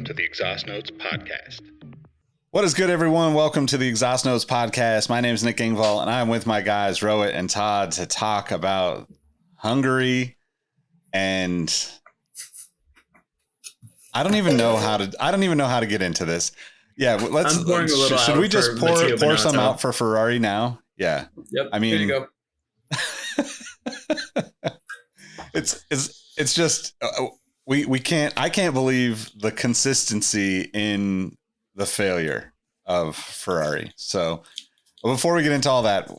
Welcome to the Exhaust Notes Podcast. What is good, everyone? Welcome to the Exhaust Notes Podcast. My name is Nick Engvall, and I'm with my guys, Rohit and Todd, to talk about Hungary. And I don't even know how to get into this. Yeah, should we just pour some out for Ferrari now? Yeah. Yep. I mean, here you go. it's just I can't believe the consistency in the failure of Ferrari. So before we get into all that,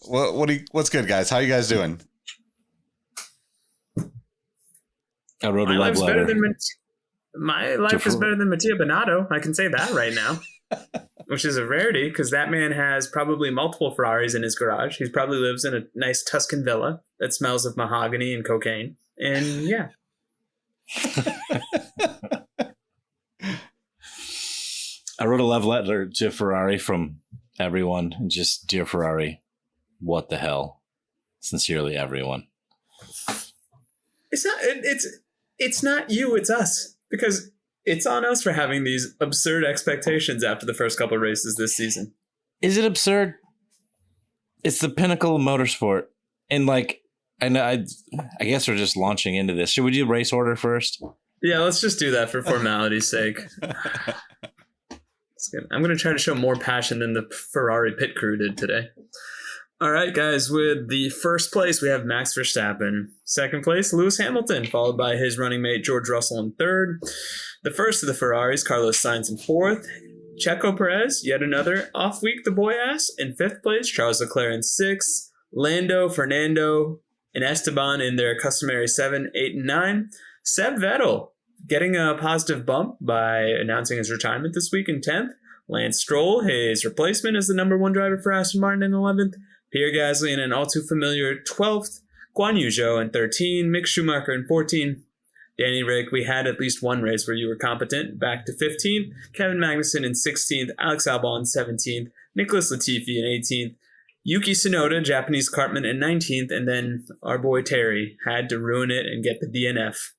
what's good, guys? How you guys doing? I wrote a My love life's letter. My life is better than Mattia Binotto. I can say that right now, which is a rarity because that man has probably multiple Ferraris in his garage. He probably lives in a nice Tuscan villa that smells of mahogany and cocaine. And yeah. I wrote a love letter to Ferrari from everyone. Just, dear Ferrari, what the hell? Sincerely, everyone. It's not you, it's us. Because it's on us for having these absurd expectations after the first couple of races this season. Is it absurd? It's the pinnacle of motorsport. And I guess we're just launching into this. Should we do race order first? Yeah, let's just do that for formality's sake. I'm going to try to show more passion than the Ferrari pit crew did today. All right, guys, with the first place, we have Max Verstappen. Second place, Lewis Hamilton, followed by his running mate, George Russell, in third. The first of the Ferraris, Carlos Sainz, in fourth. Checo Perez, yet another off week, the boy ass, in fifth place. Charles Leclerc in sixth. Lando, Fernando, and Esteban in their customary 7, 8, and 9. Seb Vettel getting a positive bump by announcing his retirement this week in 10th. Lance Stroll, his replacement, as the number one driver for Aston Martin in 11th. Pierre Gasly in an all-too-familiar 12th. Guan Yu Zhou in 13. Mick Schumacher in 14. Danny Rick, we had at least one race where you were competent, back to 15th. Kevin Magnussen in 16th. Alex Albon in 17th. Nicholas Latifi in 18th. Yuki Tsunoda, Japanese cartman, in 19th. And then our boy Terry had to ruin it and get the DNF.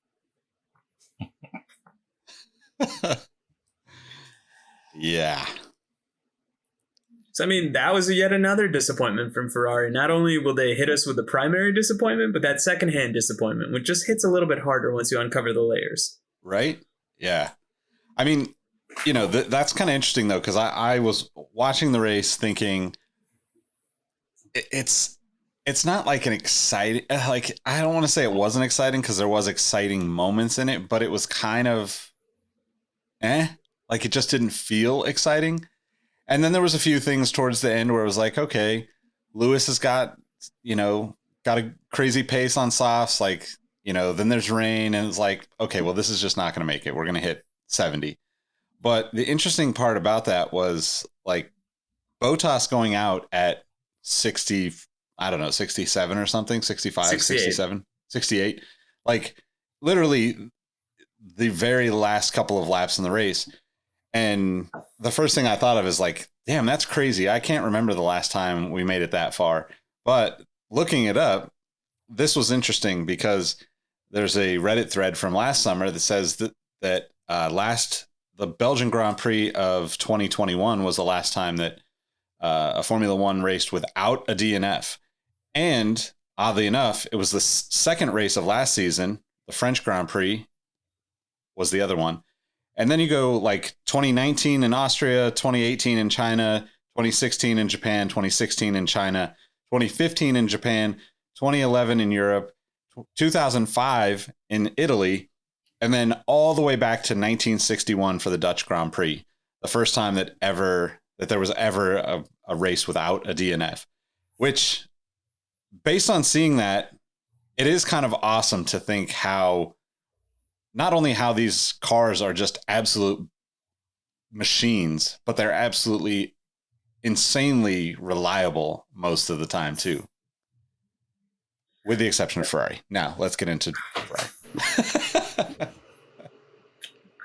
Yeah. So, I mean, that was yet another disappointment from Ferrari. Not only will they hit us with the primary disappointment, but that secondhand disappointment, which just hits a little bit harder once you uncover the layers. Right? Yeah. I mean, that's kind of interesting, though, because I was watching the race thinking it's not like an exciting, I don't want to say it wasn't exciting because there was exciting moments in it, but it was kind of it just didn't feel exciting. And then there was a few things towards the end where it was like, okay, Lewis has got a crazy pace on softs. Then there's rain and it's like, okay, well, this is just not going to make it. We're going to hit 70. But the interesting part about that was Bottas going out at 60, I don't know, 67 or something, 65, 68. 67, 68. Literally the very last couple of laps in the race. And the first thing I thought of is damn, that's crazy. I can't remember the last time we made it that far. But looking it up, this was interesting because there's a Reddit thread from last summer that says that the Belgian Grand Prix of 2021 was the last time that a Formula One raced without a DNF. And oddly enough, it was the second race of last season. The French Grand Prix was the other one. And then you go 2019 in Austria, 2018 in China, 2016 in Japan, 2016 in China, 2015 in Japan, 2011 in Europe, 2005 in Italy, and then all the way back to 1961 for the Dutch Grand Prix. The first time that there was ever a race without a DNF, which based on seeing that, it is kind of awesome to think not only how these cars are just absolute machines, but they're absolutely insanely reliable most of the time too. With the exception of Ferrari. Now, let's get into Ferrari.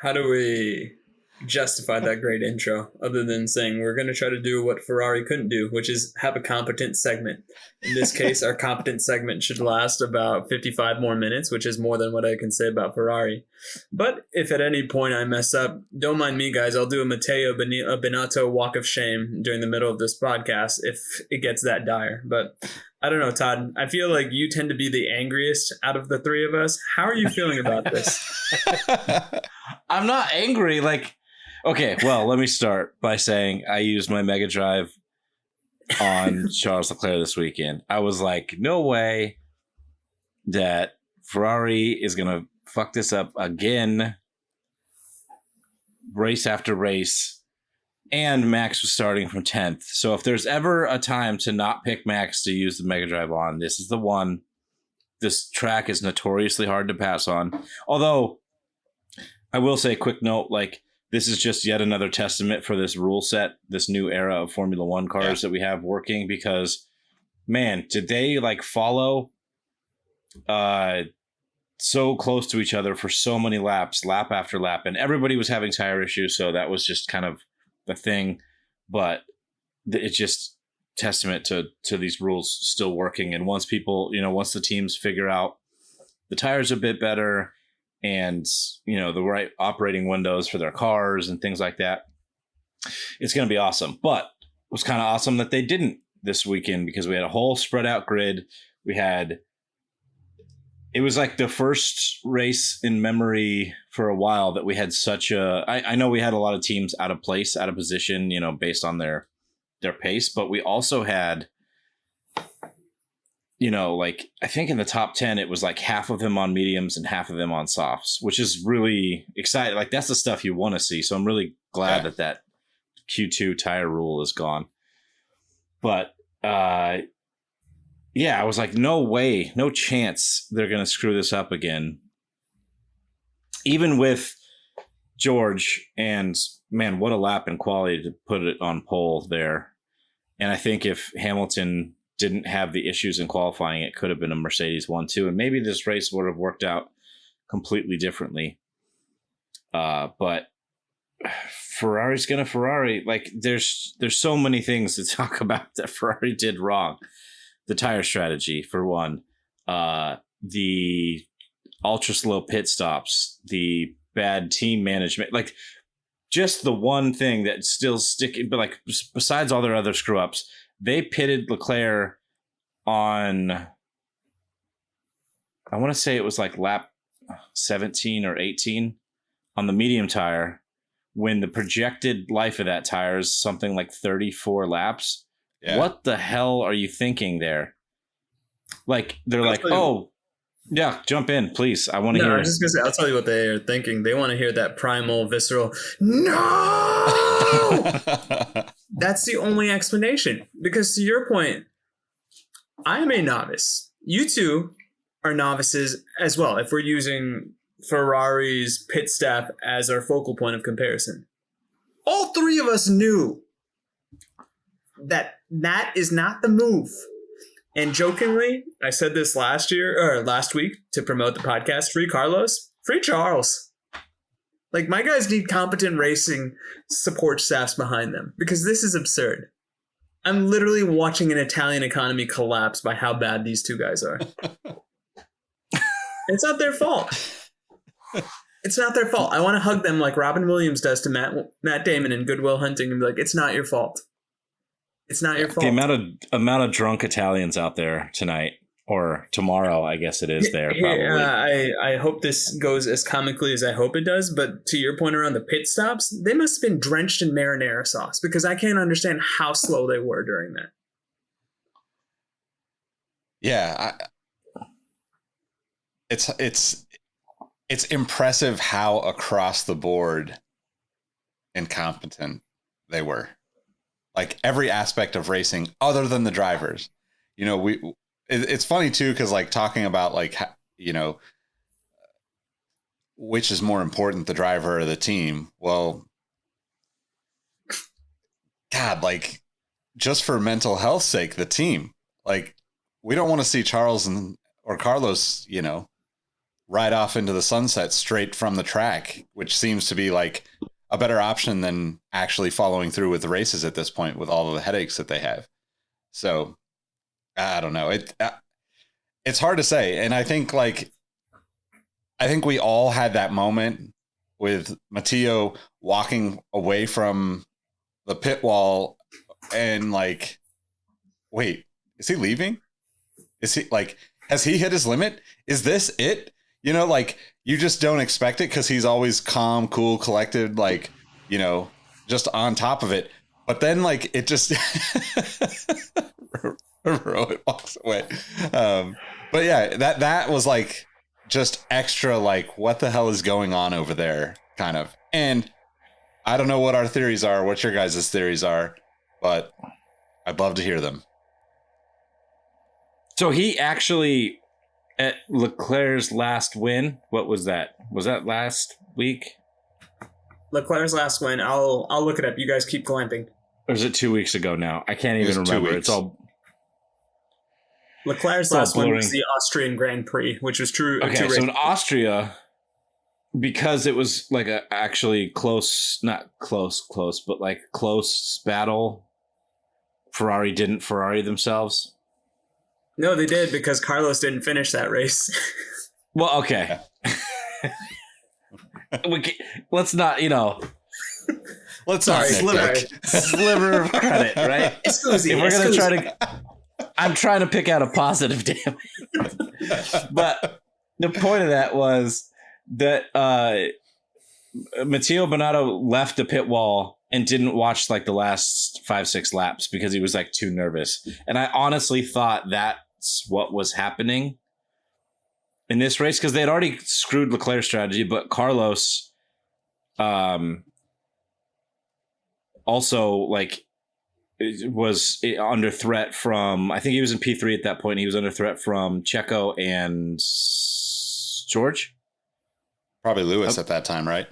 How do we justify that great intro other than saying we're going to try to do what Ferrari couldn't do, which is have a competent segment. In this case, our competent segment should last about 55 more minutes, which is more than what I can say about Ferrari. But if at any point I mess up, don't mind me, guys. I'll do a Matteo Binotto walk of shame during the middle of this podcast if it gets that dire. But I don't know, Todd. I feel like you tend to be the angriest out of the three of us. How are you feeling about this? I'm not angry. Like, okay, well, let me start by saying I used my Mega Drive on Charles Leclerc this weekend. I was like, no way that Ferrari is going to fuck this up again, race after race. And Max was starting from 10th. So if there's ever a time to not pick Max to use the Mega Drive on, this is the one. This track is notoriously hard to pass on. Although, I will say, quick note, like, this is just yet another testament for this rule set, this new era of Formula One cars that we have working, because, man, did they like follow so close to each other for so many laps, lap after lap, and everybody was having tire issues, so that was just kind of the thing. But it's just testament to these rules still working. And once people, once the teams figure out the tires a bit better, and the right operating windows for their cars and things like that, it's going to be awesome. But it was kind of awesome that they didn't this weekend, because we had a whole spread out grid. It was like the first race in memory for a while that we had such I know we had a lot of teams out of place, out of position, based on their pace, but we also had, like, I think in the top 10, it was like half of them on mediums and half of them on softs, which is really exciting. Like, that's the stuff you want to see. So I'm really glad that Q2 tire rule is gone. But, I was like, no way, no chance they're going to screw this up again. Even with George, and man, what a lap in quality to put it on pole there. And I think if Hamilton didn't have the issues in qualifying, it could have been a Mercedes 1-2, and maybe this race would have worked out completely differently. But Ferrari's gonna Ferrari. Like, there's so many things to talk about that Ferrari did wrong. The tire strategy, for one, the ultra slow pit stops, the bad team management, like, just the one thing that's still sticking. But like, besides all their other screw ups, they pitted Leclerc on, I want to say it was like lap 17 or 18 on the medium tire, when the projected life of that tire is something like 34 laps. Yeah. What the hell are you thinking there? Like, they're like, oh, yeah, jump in, please. I want to hear. I was just going to say, I'll tell you what they are thinking. They want to hear that primal, visceral, no! That's the only explanation. Because to your point, I am a novice. You two are novices as well, if we're using Ferrari's pit staff as our focal point of comparison. All three of us knew that is not the move. And jokingly, I said this last week to promote the podcast, free Carlos, free Charles. Like, my guys need competent racing support staffs behind them, because this is absurd. I'm literally watching an Italian economy collapse by how bad these two guys are. It's not their fault. It's not their fault. I want to hug them like Robin Williams does to Matt Damon in Good Will Hunting and be like, it's not your fault. It's not your fault. The amount of drunk Italians out there tonight, or tomorrow, I guess it is there. Probably. I hope this goes as comically as I hope it does. But to your point around the pit stops, they must have been drenched in marinara sauce, because I can't understand how slow they were during that. Yeah, it's impressive how across the board incompetent they were. Like, every aspect of racing other than the drivers. It's funny too, because like, talking about like, which is more important, the driver or the team? Well, God, like, just for mental health's sake, the team. Like, we don't want to see Charles or Carlos, ride off into the sunset straight from the track, which seems to be like a better option than actually following through with the races at this point with all of the headaches that they have. So I don't know. It's hard to say. And I think we all had that moment with Matteo walking away from the pit wall and like, wait, is he leaving? Is he like, has he hit his limit? Is this it? You know, like you just don't expect it because he's always calm, cool, collected, like, you know, just on top of it. But then like it just Rohit walks away. But yeah, that was like just extra like what the hell is going on over there kind of. And I don't know what our theories are, what your guys' theories are, but I'd love to hear them. So he actually, at Leclerc's last win, what was that? Was that last week? Leclerc's last win. I'll look it up. You guys keep glamping. Or is it 2 weeks ago now? I can't even remember. It's all Leclerc's last win was the Austrian Grand Prix, which was true. Okay, so in Austria, because it was like a actually close, not close, but like close battle, Ferrari didn't Ferrari themselves. No, they did because Carlos didn't finish that race. Well, okay. Let's not, you know. Let's not sliver of credit, right? If we're going to try to... I'm trying to pick out a positive, damn it. But the point of that was that Matteo Binotto left the pit wall and didn't watch like the last 5-6 laps because he was like too nervous. And I honestly thought that's what was happening in this race because they had already screwed Leclerc's strategy, but Carlos also like was under threat from, I think he was in P3 at that point. He was under threat from Checo and George. Probably Lewis at that time, right?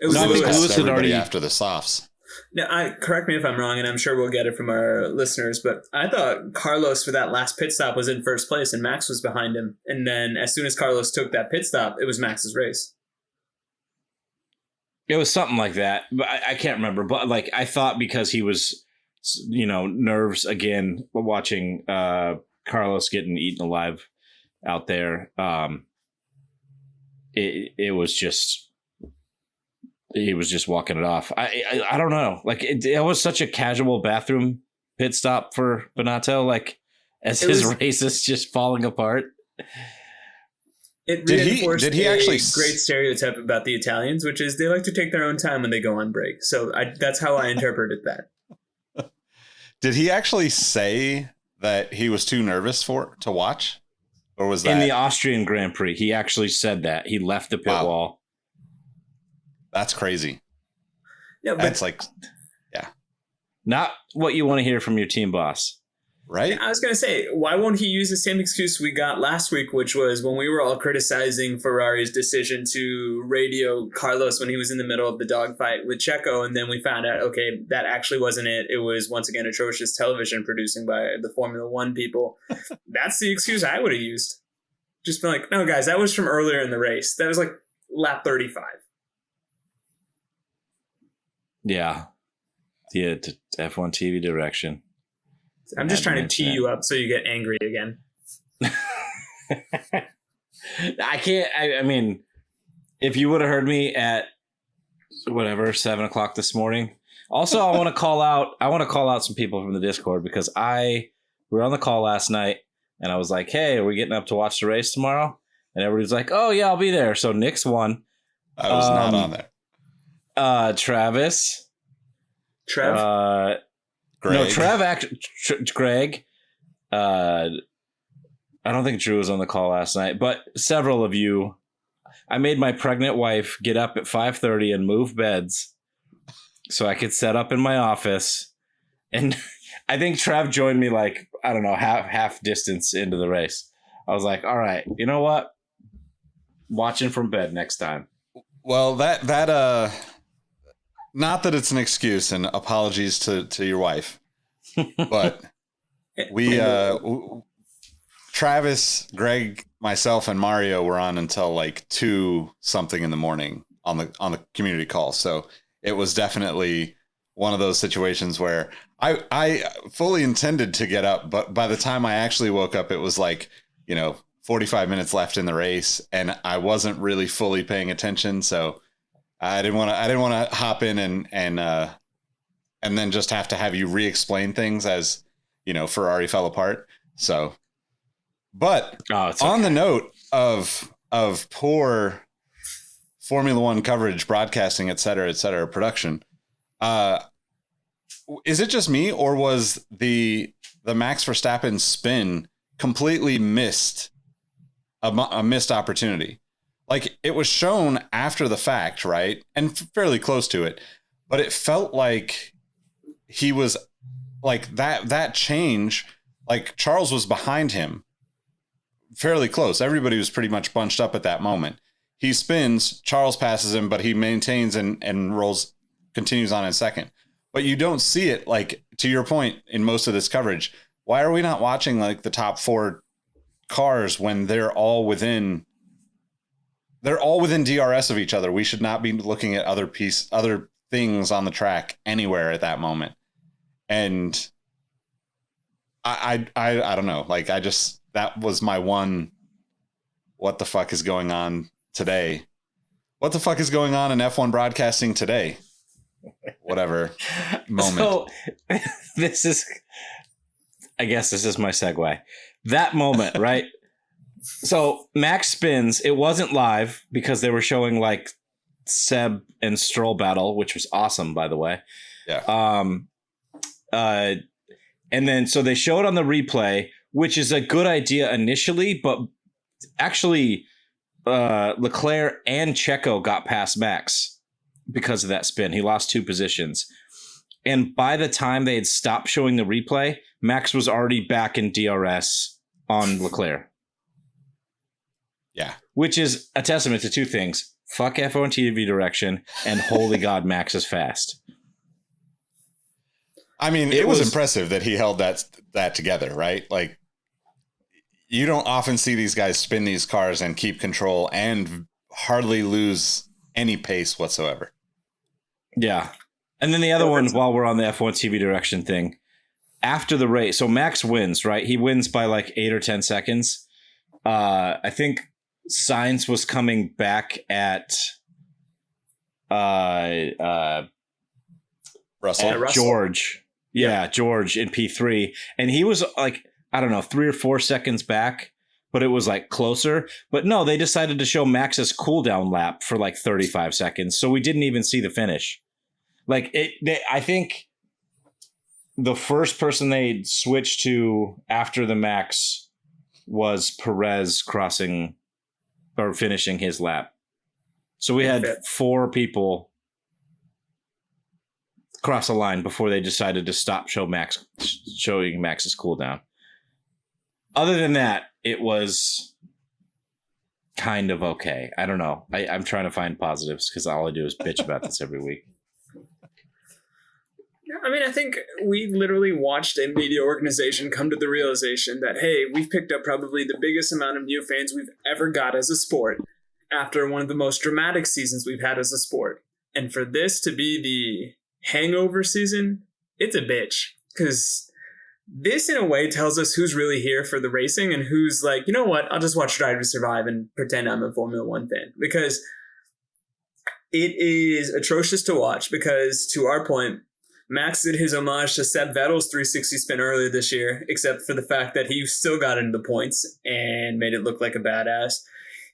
It was I think Lewis had already after the softs. Now, correct me if I'm wrong, and I'm sure we'll get it from our listeners, but I thought Carlos for that last pit stop was in first place and Max was behind him. And then as soon as Carlos took that pit stop, it was Max's race. It was something like that, but I can't remember. But like I thought because he was, you know, nerves again watching Carlos getting eaten alive out there. It was just. He was just walking it off. I don't know. Like it was such a casual bathroom pit stop for Binotto. Like as his race is just falling apart. It reinforced did he actually great stereotype about the Italians, which is they like to take their own time when they go on break. So that's how I interpreted that. Did he actually say that he was too nervous to watch, or was that in the Austrian Grand Prix? He actually said that he left the pit wall. That's crazy. Yeah, but that's like, yeah, not what you want to hear from your team boss, right? I was going to say, why won't he use the same excuse we got last week, which was when we were all criticizing Ferrari's decision to radio Carlos when he was in the middle of the dogfight with Checo, and then we found out, okay, that actually wasn't it. It was once again atrocious television producing by the Formula One people. That's the excuse I would have used. Just been like, no, guys, that was from earlier in the race. That was like lap 35. Yeah. F1 TV direction. I'm just trying to tee you up so you get angry again. I can't. I mean, if you would have heard me at whatever 7:00 this morning. Also, I want to call out some people from the Discord because we were on the call last night and I was like, "Hey, are we getting up to watch the race tomorrow?" And everybody's like, "Oh yeah, I'll be there." So Nick's won. I was not on there. Travis, Trev, Greg. No, Trev, Greg. I don't think Drew was on the call last night, but several of you. I made my pregnant wife get up at 5:30 and move beds so I could set up in my office. And I think Trev joined me like, I don't know, half distance into the race. I was like, all right, you know what? Watching from bed next time. Well, that not that it's an excuse, and apologies to your wife, but we Travis, Greg, myself, and Mario were on until like 2 something in the morning on the community call. So it was definitely one of those situations where I fully intended to get up, but by the time I actually woke up, it was like, 45 minutes left in the race, and I wasn't really fully paying attention. So I didn't want to hop in and then just have you re-explain things as, Ferrari fell apart. So, but on the note of poor Formula One coverage, broadcasting, et cetera, production, is it just me, or was the Max Verstappen spin completely missed a missed opportunity? Like, it was shown after the fact, right? And fairly close to it, but it felt like he was like that change, like Charles was behind him fairly close. Everybody was pretty much bunched up at that moment. He spins, Charles passes him, but he maintains and continues on in second. But you don't see it, like, to your point, in most of this coverage. Why are we not watching like the top 4 cars when they're all within DRS of each other? We should not be looking at other things on the track anywhere at that moment. And I don't know. Like, that was my one, what the fuck is going on today? What the fuck is going on in F1 broadcasting today? Whatever moment. So I guess this is my segue. That moment, right? So Max spins. It wasn't live because they were showing like Seb and Stroll battle, which was awesome, by the way. Yeah. And then so they showed on the replay, which is a good idea initially, but actually Leclerc and Checo got past Max because of that spin. He lost 2 positions. And by the time they had stopped showing the replay, Max was already back in DRS on Leclerc. Yeah. Which is a testament to 2 things. Fuck F1 TV direction, and holy God, Max is fast. I mean, it was impressive that he held that together, right? Like, you don't often see these guys spin these cars and keep control and hardly lose any pace whatsoever. Yeah. And then the other one, while we're on the F1 TV direction thing, after the race, so Max wins, right? He wins by like 8 or 10 seconds. I think Sainz was coming back at Russell. George. Yeah, George in P3. And he was like, I don't know, 3 or 4 seconds back, but it was like closer. But no, they decided to show Max's cooldown lap for like 35 seconds. So we didn't even see the finish. Like, I think the first person they switched to after the Max was Perez crossing or finishing his lap. So we had 4 people cross the line before they decided to stop showing Max's cooldown. Other than that, it was kind of okay. I don't know. I'm trying to find positives because all I do is bitch about this every week. I mean, I think we literally watched a media organization come to the realization that, hey, we've picked up probably the biggest amount of new fans we've ever got as a sport after one of the most dramatic seasons we've had as a sport. And for this to be the hangover season, it's a bitch. Because this, in a way, tells us who's really here for the racing and who's like, you know what, I'll just watch Drive to Survive and pretend I'm a Formula One fan. Because it is atrocious to watch because, to our point, Max did his homage to Seb Vettel's 360 spin earlier this year, except for the fact that he still got into the points and made it look like a badass.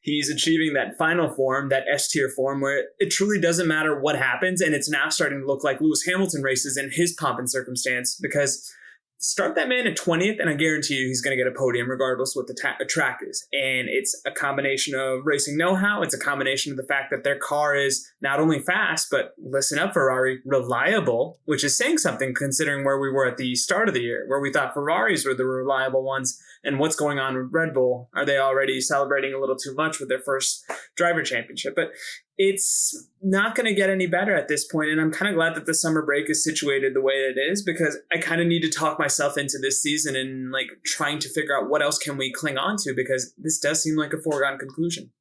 He's achieving that final form, that S-tier form, where it truly doesn't matter what happens, and it's now starting to look like Lewis Hamilton races in his pomp and circumstance, because start that man at 20th, and I guarantee you he's going to get a podium regardless what the track is. And it's a combination of racing know-how. It's a combination of the fact that their car is not only fast, but listen up, Ferrari, reliable, which is saying something considering where we were at the start of the year, where we thought Ferraris were the reliable ones. And what's going on with Red Bull? Are they already celebrating a little too much with their first driver championship? But it's not going to get any better at this point. And I'm kind of glad that the summer break is situated the way it is, because I kind of need to talk myself into this season and like trying to figure out what else can we cling on to, because this does seem like a foregone conclusion.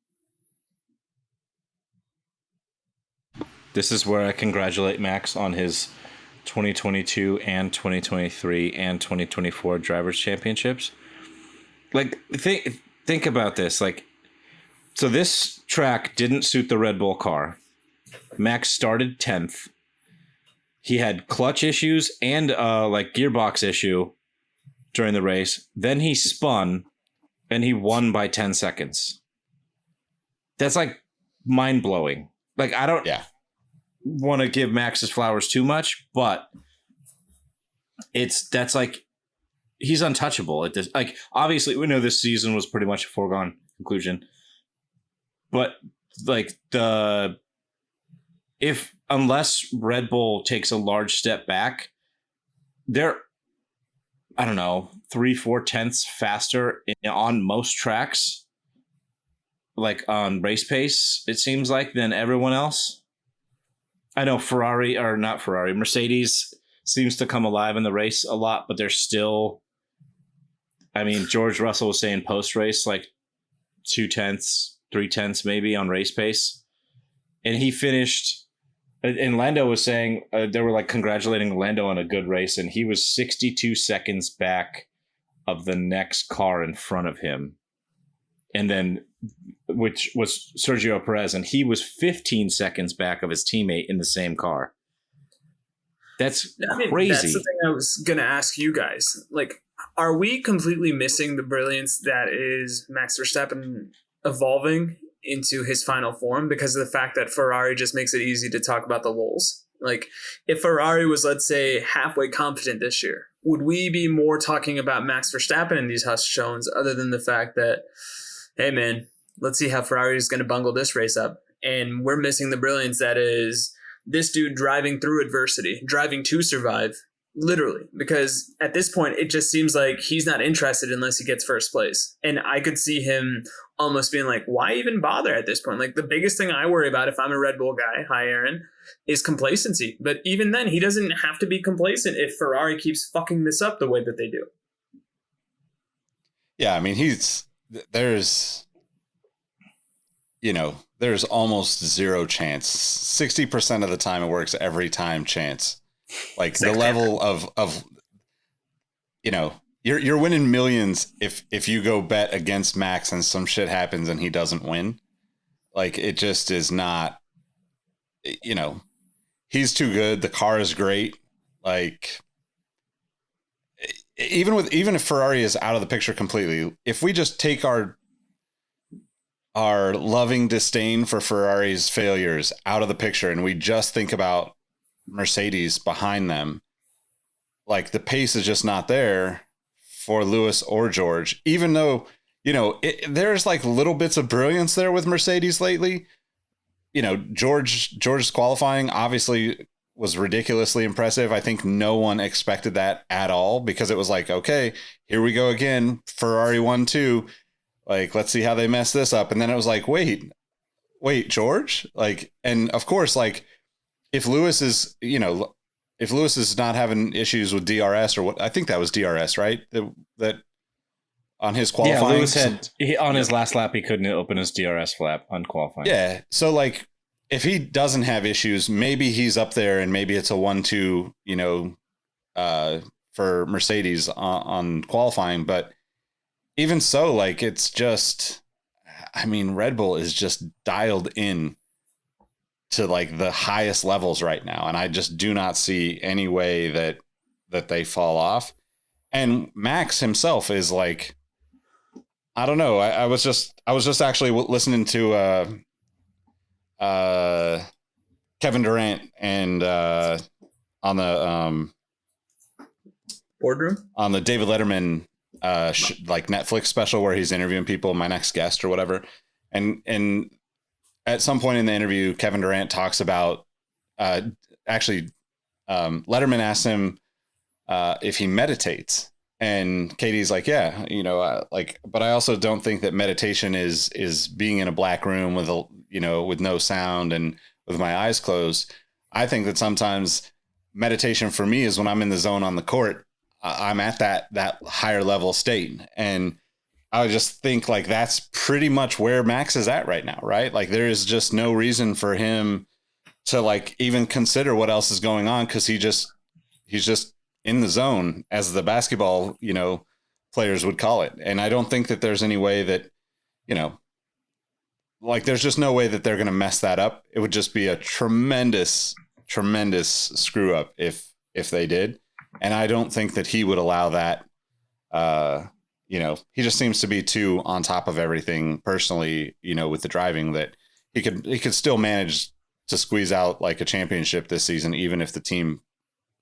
This is where I congratulate Max on his 2022 and 2023 and 2024 drivers championships. Like, think about this. Like, so this track didn't suit the Red Bull car. Max started 10th. He had clutch issues and like gearbox issue during the race. Then he spun and he won by 10 seconds. That's like mind blowing. Like, I don't want to give Max his flowers too much, but that's like, he's untouchable at this. Like, obviously we know this season was pretty much a foregone conclusion, but like unless Red Bull takes a large step back, they're, I don't know, 3-4 tenths faster on most tracks, like on race pace, it seems like, than everyone else. I know Mercedes seems to come alive in the race a lot, but they're still, I mean, George Russell was saying post-race, like 2 tenths, 3 tenths maybe on race pace. And he finished, and Lando was saying, they were like congratulating Lando on a good race, and he was 62 seconds back of the next car in front of him. And then, which was Sergio Perez, and he was 15 seconds back of his teammate in the same car. That's crazy. That's the thing I was going to ask you guys. Like, are we completely missing the brilliance that is Max Verstappen evolving into his final form because of the fact that Ferrari just makes it easy to talk about the lulls? Like, if Ferrari was, let's say, halfway competent this year, would we be more talking about Max Verstappen in these hush tones other than the fact that, hey, man, let's see how Ferrari is going to bungle this race up? And we're missing the brilliance that is this dude driving through adversity, driving to survive, literally. Because at this point, it just seems like he's not interested unless he gets first place. And I could see him almost being like, why even bother at this point? Like, the biggest thing I worry about if I'm a Red Bull guy, hi, Aaron, is complacency. But even then, he doesn't have to be complacent if Ferrari keeps fucking this up the way that they do. Yeah, I mean, there's almost zero chance. 60% of the time it works every time chance. Like, the level of you're winning millions if you go bet against Max and some shit happens and he doesn't win. Like, it just is not, he's too good. The car is great. Like, even if Ferrari is out of the picture completely, if we just take our loving disdain for Ferrari's failures out of the picture and we just think about Mercedes behind them, like, the pace is just not there for Lewis or George, even though, there's like little bits of brilliance there with Mercedes lately. George's qualifying obviously was ridiculously impressive. I think no one expected that at all, because it was like, okay, here we go again. Ferrari 1-2. Like, let's see how they mess this up. And then it was like, wait, George? Like, and of course, like, if Lewis is not having issues with DRS or what, I think that was DRS, right? That on his qualifying. Yeah, Lewis had, on his last lap, he couldn't open his DRS flap on qualifying. Yeah. So, like, if he doesn't have issues, maybe he's up there and maybe it's a 1-2, for Mercedes on qualifying. But even so, like, it's just, I mean, Red Bull is just dialed in to like the highest levels right now. And I just do not see any way that they fall off. And Max himself is like, I don't know. I was just actually listening to Kevin Durant and on the boardroom, on the David Letterman like Netflix special where he's interviewing people, My Next Guest or whatever. And at some point in the interview, Kevin Durant talks about Letterman asked him if he meditates, and Katie's like, yeah, but I also don't think that meditation is being in a black room with with no sound and with my eyes closed. I think that sometimes meditation for me is when I'm in the zone on the court. I'm at that higher level state. And I would just think like that's pretty much where Max is at right now, right? Like there is just no reason for him to like even consider what else is going on, because he's just in the zone, as the basketball, players would call it. And I don't think that there's any way that, like there's just no way that they're going to mess that up. It would just be a tremendous screw up if they did. And I don't think that he would allow that. He just seems to be too on top of everything personally, with the driving, that he could still manage to squeeze out like a championship this season, even if the team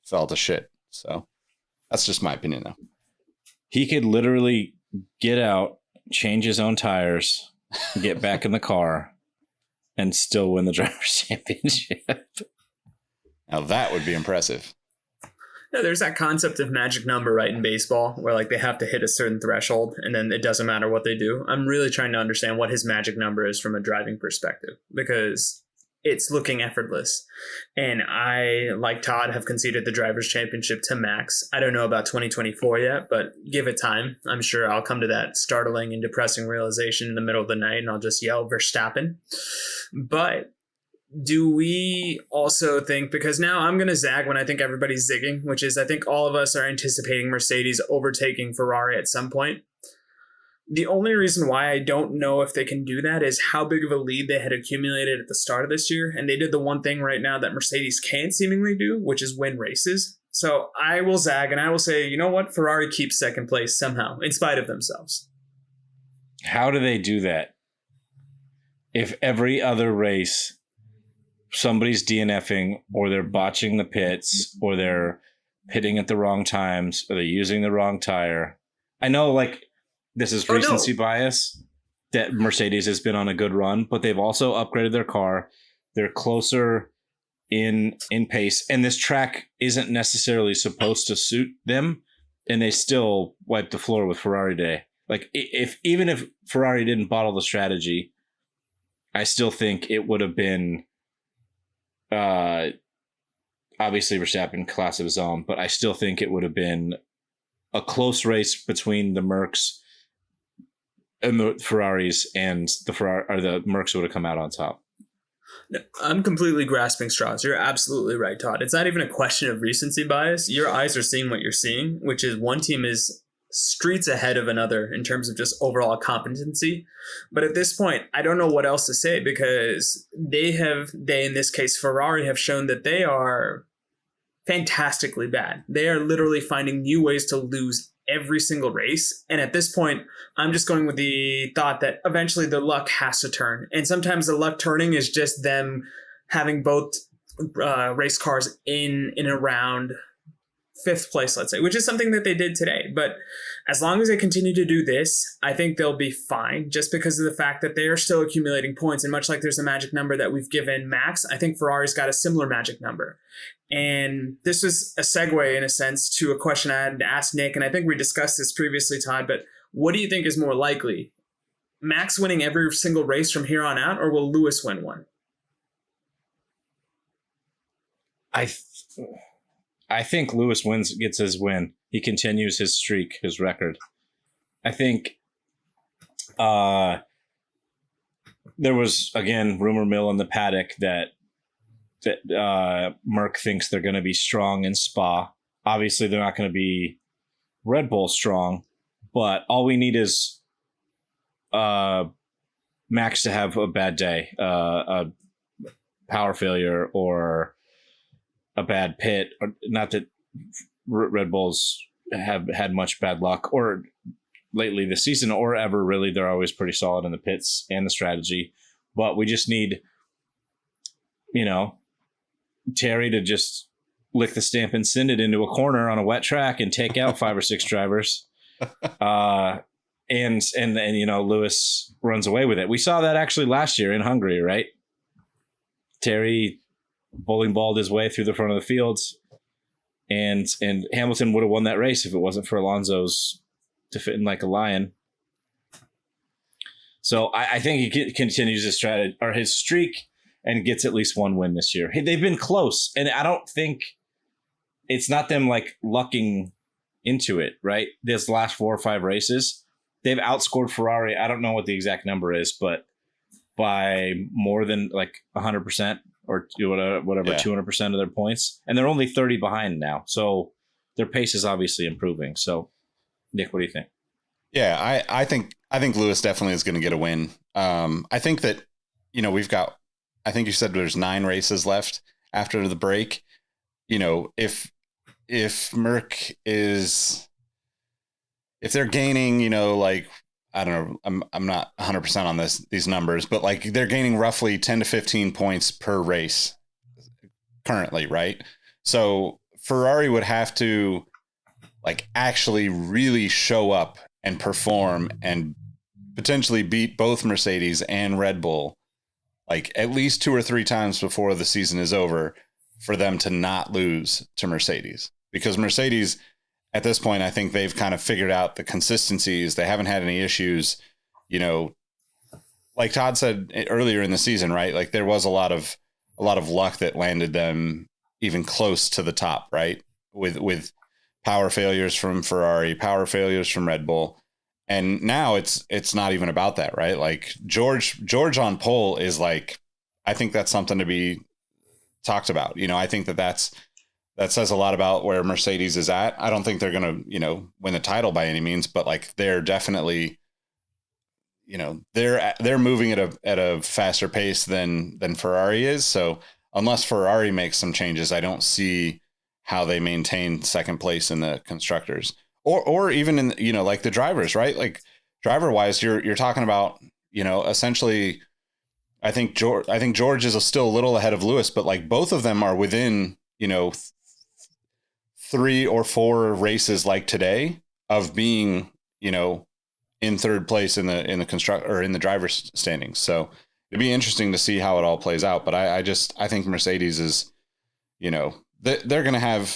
fell to shit. So that's just my opinion, though. He could literally get out, change his own tires, get back in the car, and still win the drivers' championship. Now that would be impressive. No, there's that concept of magic number, right, in baseball, where like they have to hit a certain threshold and then it doesn't matter what they do. I'm really trying to understand what his magic number is from a driving perspective, because it's looking effortless. And I, like Todd, have conceded the drivers' championship to Max. I don't know about 2024 yet, but give it time. I'm sure I'll come to that startling and depressing realization in the middle of the night and I'll just yell Verstappen. But do we also think, because now I'm going to zag when I think everybody's zigging, which is I think all of us are anticipating Mercedes overtaking Ferrari at some point. The only reason why I don't know if they can do that is how big of a lead they had accumulated at the start of this year. And they did the one thing right now that Mercedes can't seemingly do, which is win races. So I will zag and I will say, you know what? Ferrari keeps second place somehow, in spite of themselves. How do they do that? If every other race, somebody's DNFing, or they're botching the pits, or they're pitting at the wrong times, or they're using the wrong tire. I know, like, this is recency bias that Mercedes has been on a good run, but they've also upgraded their car. They're closer in pace, and this track isn't necessarily supposed to suit them, and they still wiped the floor with Ferrari today. Like, even if Ferrari didn't bottle the strategy, I still think it would have been obviously Verstappen, class of his own, but I still think it would have been a close race between the Mercs and the Ferraris, and the Mercs would have come out on top. I'm completely grasping straws. You're absolutely right, Todd. It's not even a question of recency bias. Your eyes are seeing what you're seeing, which is one team is streets ahead of another in terms of just overall competency. But at this point, I don't know what else to say, because they in this case, Ferrari, have shown that they are fantastically bad. They are literally finding new ways to lose every single race. And at this point, I'm just going with the thought that eventually the luck has to turn. And sometimes the luck turning is just them having both race cars in and around fifth place, let's say, which is something that they did today. But as long as they continue to do this, I think they'll be fine, just because of the fact that they are still accumulating points. And much like there's a magic number that we've given Max, I think Ferrari's got a similar magic number. And this was a segue, in a sense, to a question I had asked Nick, and I think we discussed this previously, Todd, but what do you think is more likely? Max winning every single race from here on out, or will Lewis win one? I think Lewis gets his win. He continues his streak, his record. I think there was, again, rumor mill in the paddock that Merck thinks they're going to be strong in Spa. Obviously, they're not going to be Red Bull strong, but all we need is Max to have a bad day, a power failure, or a bad pit. Or not that Red Bulls have had much bad luck, or lately this season, or ever really. They're always pretty solid in the pits and the strategy, but we just need, Terry to just lick the stamp and send it into a corner on a wet track and take out 5 or 6 drivers. And Lewis runs away with it. We saw that actually last year in Hungary, right? Terry bowling balled his way through the front of the fields, and Hamilton would have won that race if it wasn't for Alonso's defending like a lion. So I think he continues his strategy, or his streak, and gets at least one win this year. They've been close, and I don't think it's not them like lucking into it, right? This last 4 or 5 races, they've outscored Ferrari. I don't know what the exact number is, but by more than like 100%, or whatever, Yeah. 200% of their points. And they're only 30 behind now. So their pace is obviously improving. So, Nick, what do you think? Yeah, I think Lewis definitely is going to get a win. I think that, I think you said there's 9 races left after the break. If Merck if they're gaining, I don't know, I'm not 100% on these numbers, but like they're gaining roughly 10 to 15 points per race currently, right? So Ferrari would have to like actually really show up and perform and potentially beat both Mercedes and Red Bull like at least 2 or 3 times before the season is over for them to not lose to Mercedes, because Mercedes at this point, I think they've kind of figured out the consistencies. They haven't had any issues, like Todd said earlier in the season, right? Like there was a lot of luck that landed them even close to the top, right? With power failures from Ferrari, power failures from Red Bull. And now it's not even about that, right? Like George on pole is like, I think that's something to be talked about. I think that says a lot about where Mercedes is at. I don't think they're going to, win the title by any means, but like they're definitely, they're moving at a faster pace than Ferrari is. So unless Ferrari makes some changes, I don't see how they maintain second place in the constructors or even in, like the drivers, right? Like driver wise, you're talking about, essentially, I think George is still a little ahead of Lewis, but like both of them are within, 3 or 4 races like today of being, in third place in the construct or in the driver's standings. So it'd be interesting to see how it all plays out. But I think Mercedes is, they're going to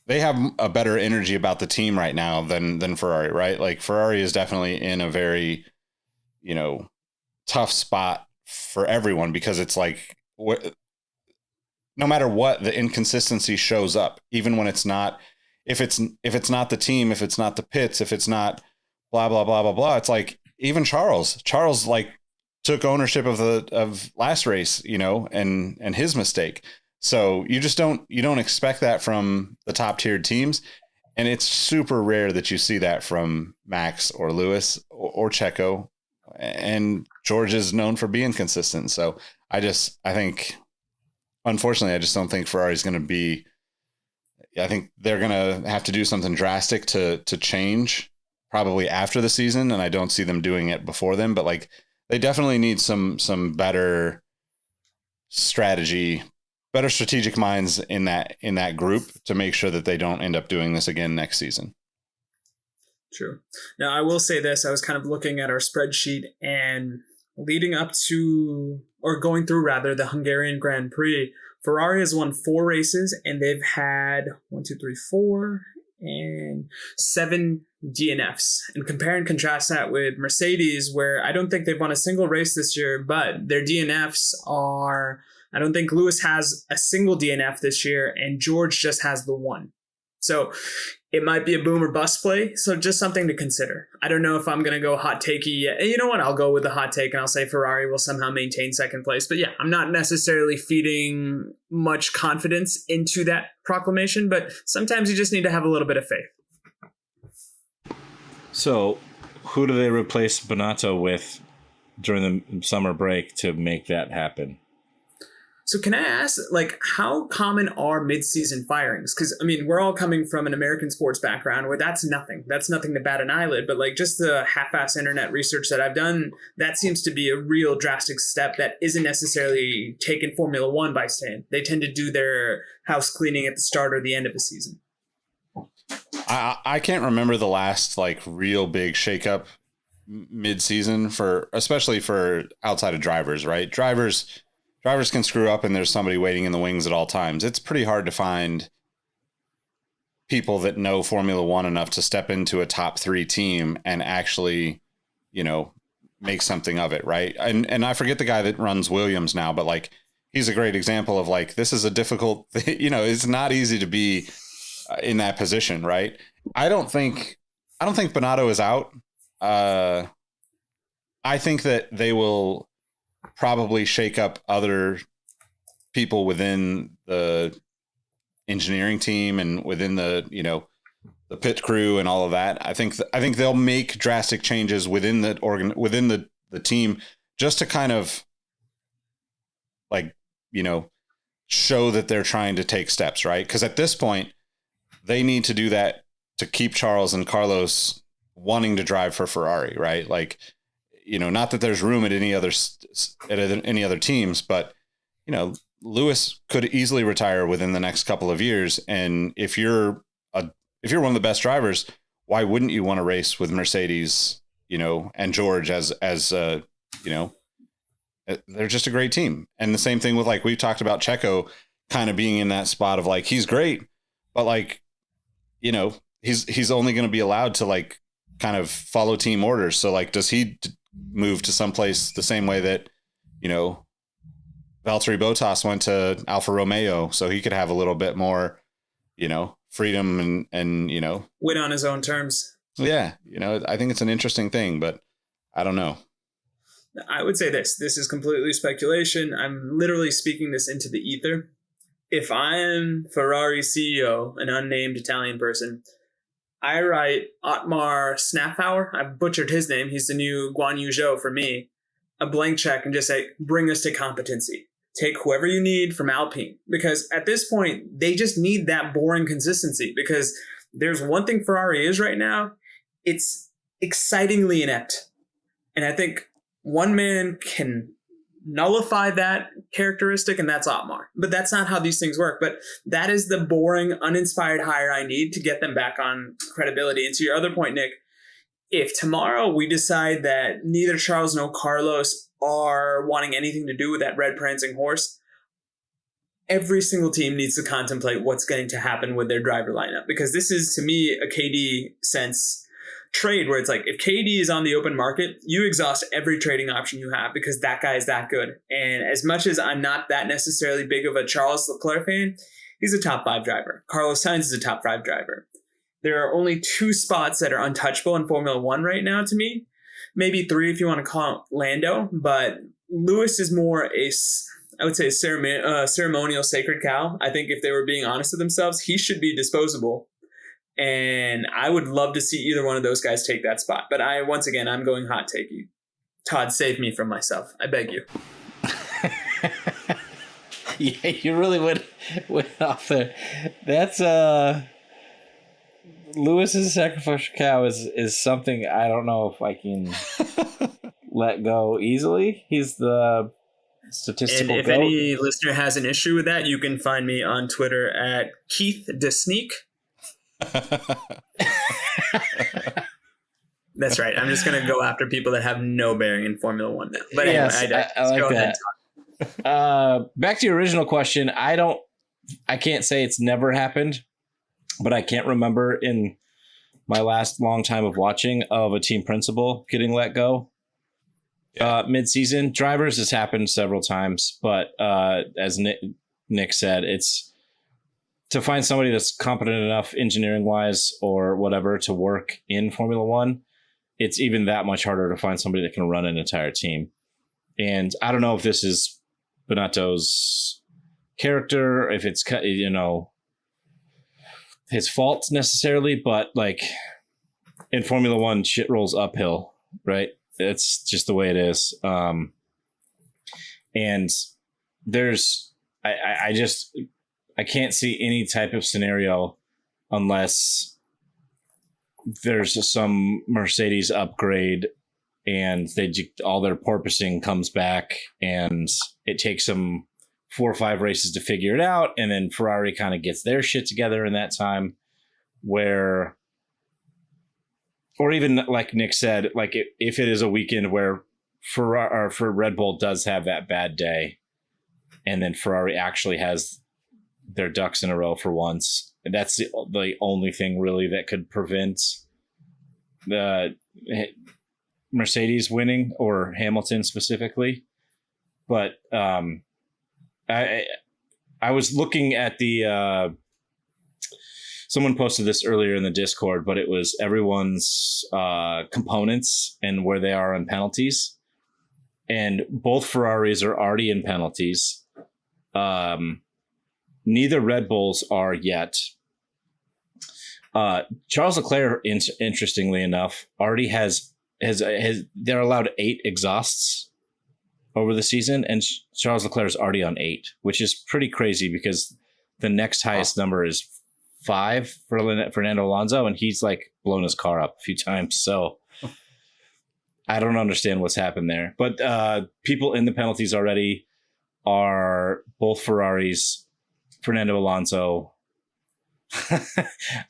they have a better energy about the team right now than Ferrari, right? Like Ferrari is definitely in a very, tough spot for everyone, because it's like, no matter what, the inconsistency shows up, even when it's not, if it's not the team, if it's not the pits, if it's not blah, blah, blah, blah, blah. It's like even Charles like took ownership of last race, and his mistake. So you don't expect that from the top tiered teams. And it's super rare that you see that from Max or Lewis or Checo, and George is known for being consistent. So I think, unfortunately, I just don't think Ferrari's going to be. I think they're going to have to do something drastic to change probably after the season, and I don't see them doing it before then. But like they definitely need some better strategy, better strategic minds in that group to make sure that they don't end up doing this again next season. True. Now, I will say this. I was kind of looking at our spreadsheet, and leading up to, or going through rather, the Hungarian Grand Prix, Ferrari has won 4 races, and they've had 7 DNFs. And compare and contrast that with Mercedes, where I don't think they've won a single race this year, but their DNFs are, I don't think Lewis has a single DNF this year, and George just has the one. So it might be a boom or bust play. So just something to consider. I don't know if I'm going to go hot takey yet. You know what? I'll go with the hot take and I'll say Ferrari will somehow maintain second place. But yeah, I'm not necessarily feeding much confidence into that proclamation, but sometimes you just need to have a little bit of faith. So who do they replace Binotto with during the summer break to make that happen? So can I ask, like, how common are mid-season firings? Because, I mean, we're all coming from an American sports background where that's nothing. That's nothing to bat an eyelid. But, like, just the half-ass internet research that I've done, that seems to be a real drastic step that isn't necessarily taken Formula One by stand. They tend to do their house cleaning at the start or the end of the season. I can't remember the last, like, real big shakeup mid-season especially for outside of drivers, right? Drivers can screw up and there's somebody waiting in the wings at all times. It's pretty hard to find people that know Formula One enough to step into a top 3 team and actually, make something of it. Right. And I forget the guy that runs Williams now, but like, he's a great example of like, this is a difficult, it's not easy to be in that position. Right. I don't think Binotto is out. I think that they will probably shake up other people within the engineering team and within the, the pit crew and all of that. I think they'll make drastic changes within the team just to kind of like, show that they're trying to take steps, right? Because at this point, they need to do that to keep Charles and Carlos wanting to drive for Ferrari, right? Like, not that there's room at any other teams, but Lewis could easily retire within the next couple of years. And if you're one of the best drivers, why wouldn't you want to race with Mercedes, and George as they're just a great team. And the same thing with, like, we've talked about Checo kind of being in that spot of like, he's great, but like, he's only going to be allowed to like kind of follow team orders. So like, does he move to someplace the same way that, Valtteri Bottas went to Alfa Romeo so he could have a little bit more, freedom and win on his own terms. Yeah. I think it's an interesting thing, but I don't know. I would say this is completely speculation. I'm literally speaking this into the ether. If I am Ferrari CEO, an unnamed Italian person, I write Otmar Snafauer. I've butchered his name. He's the new Guan Yu Zhou for me. A blank check and just say, bring us to competency. Take whoever you need from Alpine. Because at this point, they just need that boring consistency. Because there's one thing Ferrari is right now. It's excitingly inept. And I think one man can nullify that characteristic, and that's Otmar. But that's not how these things work. But that is the boring, uninspired hire I need to get them back on credibility. And to your other point, Nick, if tomorrow we decide that neither Charles nor Carlos are wanting anything to do with that red prancing horse, every single team needs to contemplate what's going to happen with their driver lineup. Because this is, to me, a KD sense trade where it's like, if KD is on the open market, you exhaust every trading option you have because that guy is that good. And as much as I'm not that necessarily big of a Charles Leclerc fan, he's a top 5 driver. Carlos Sainz is a top 5 driver. There are only 2 spots that are untouchable in Formula One right now to me. Maybe 3 if you want to call it Lando, but Lewis is more I would say a ceremonial sacred cow. I think if they were being honest with themselves, he should be disposable. And I would love to see either one of those guys take that spot. But I'm going hot takey. Todd, save me from myself. I beg you. Yeah, you really went off there. That's Lewis's sacrificial cow is something I don't know if I can let go easily. He's the statistical And if goat. any listener has an issue with that, you can find me on Twitter at Keith DeSneak. That's right. I'm just going to go after people that have no bearing in Formula One now. But yes, anyway, I like that. Back to your original question. I can't say it's never happened, but I can't remember in my last long time of watching of a team principal getting let go. Mid-season drivers has happened several times, but as Nick said, it's to find somebody that's competent enough engineering wise or whatever to work in Formula One. It's even that much harder to find somebody that can run an entire team. And I don't know if this is Binotto's character, if it's, his fault necessarily, but like in Formula One, shit rolls uphill, right? It's just the way it is. And there's, I can't see any type of scenario unless there's some Mercedes upgrade and all their porpoising comes back and it takes them 4 or 5 races to figure it out. And then Ferrari kind of gets their shit together in that time or even like Nick said, like if it is a weekend where for Red Bull does have that bad day and then Ferrari actually has their ducks in a row for once. And that's the only thing really that could prevent the Mercedes winning or Hamilton specifically. But I was looking at the someone posted this earlier in the Discord, but it was everyone's components and where they are on penalties. And both Ferraris are already in penalties. Neither Red Bulls are yet. Charles Leclerc, interestingly enough, already has they're allowed 8 exhausts over the season, and Charles Leclerc is already on 8, which is pretty crazy because the next highest number is 5 for Fernando Alonso, and he's like blown his car up a few times. So I don't understand what's happened there. But people in the penalties already are both Ferraris, Fernando Alonso.